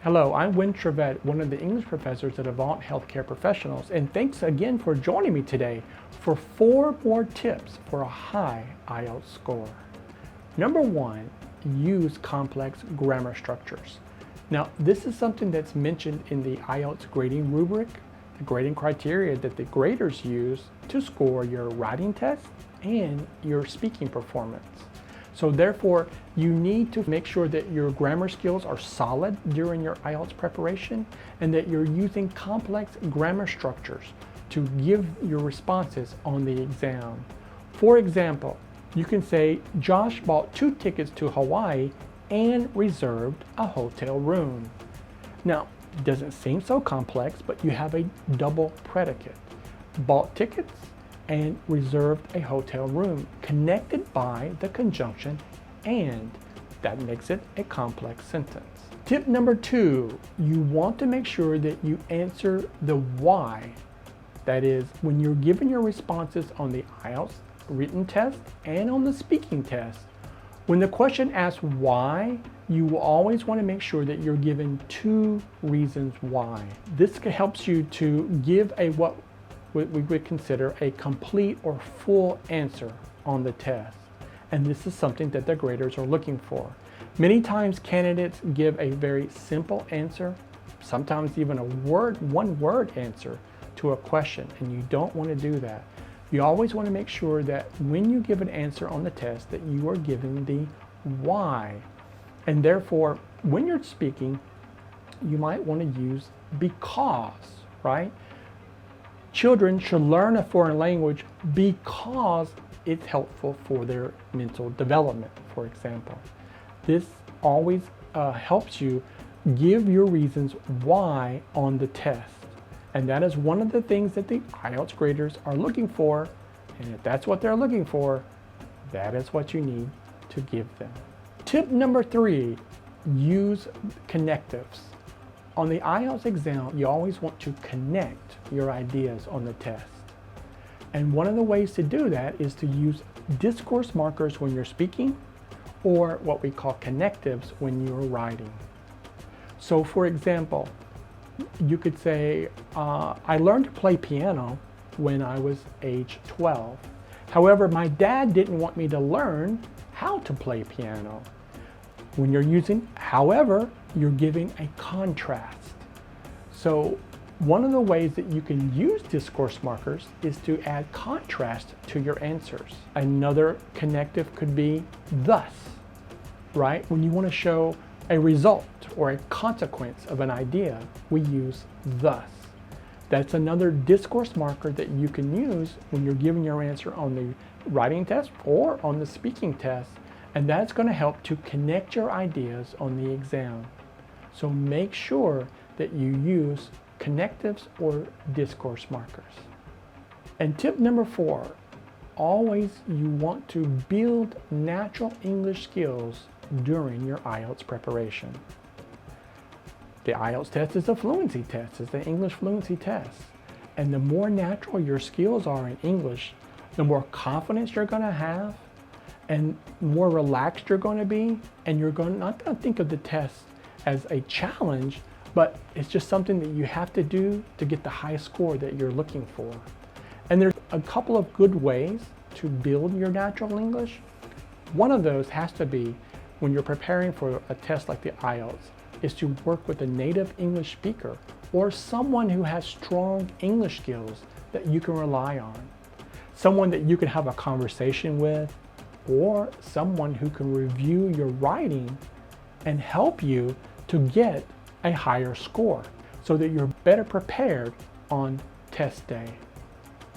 Hello, I'm Winn, one of the English professors at Avant Healthcare Professionals, and thanks again for joining me today for 4 more tips for a high IELTS score. Number 1, use complex grammar structures. Now, this is something that's mentioned in the IELTS grading rubric, the grading criteria that the graders use to score your writing test and your speaking performance. So therefore, you need to make sure that your grammar skills are solid during your IELTS preparation and that you're using complex grammar structures to give your responses on the exam. For example, you can say, Josh bought 2 tickets to Hawaii and reserved a hotel room. Now, it doesn't seem so complex, but you have a double predicate. Bought tickets and reserved a hotel room, connected by the conjunction and. That makes it a complex sentence. Tip number 2, you want to make sure that you answer the why. That is, when you're given your responses on the IELTS written test and on the speaking test, when the question asks why, you will always want to make sure that you're given 2 reasons why. This helps you to give what we would consider a complete or full answer on the test. And this is something that the graders are looking for. Many times candidates give a very simple answer, sometimes even a one-word answer to a question, and you don't want to do that. You always want to make sure that when you give an answer on the test that you are giving the why. And therefore, when you're speaking, you might want to use because, right? Children should learn a foreign language because it's helpful for their mental development, for example. This always helps you give your reasons why on the test. And that is one of the things that the IELTS graders are looking for. And if that's what they're looking for, that is what you need to give them. Tip number 3, use connectives. On the IELTS exam, you always want to connect your ideas on the test. And one of the ways to do that is to use discourse markers when you're speaking, or what we call connectives when you're writing. So for example, you could say, I learned to play piano when I was age 12. However, my dad didn't want me to learn how to play piano. When you're using however, you're giving a contrast. So one of the ways that you can use discourse markers is to add contrast to your answers. Another connective could be thus, right? When you want to show a result or a consequence of an idea, we use thus. That's another discourse marker that you can use when you're giving your answer on the writing test or on the speaking test, and that's going to help to connect your ideas on the exam. So make sure that you use connectives or discourse markers. And tip number 4, always you want to build natural English skills during your IELTS preparation. The IELTS test is a fluency test, it's the English fluency test. And the more natural your skills are in English, the more confidence you're going to have and more relaxed you're going to be, and you're not going to think of the test as a challenge, but it's just something that you have to do to get the high score that you're looking for. And there's a couple of good ways to build your natural English. One of those has to be when you're preparing for a test like the IELTS, is to work with a native English speaker or someone who has strong English skills that you can rely on. Someone that you can have a conversation with, or someone who can review your writing and help you to get a higher score so that you're better prepared on test day.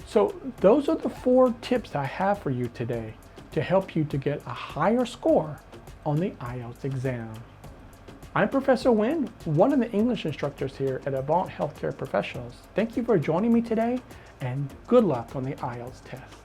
So those are the 4 tips I have for you today to help you to get a higher score on the IELTS exam. I'm Professor Winn, one of the English instructors here at Avant Healthcare Professionals. Thank you for joining me today, and good luck on the IELTS test.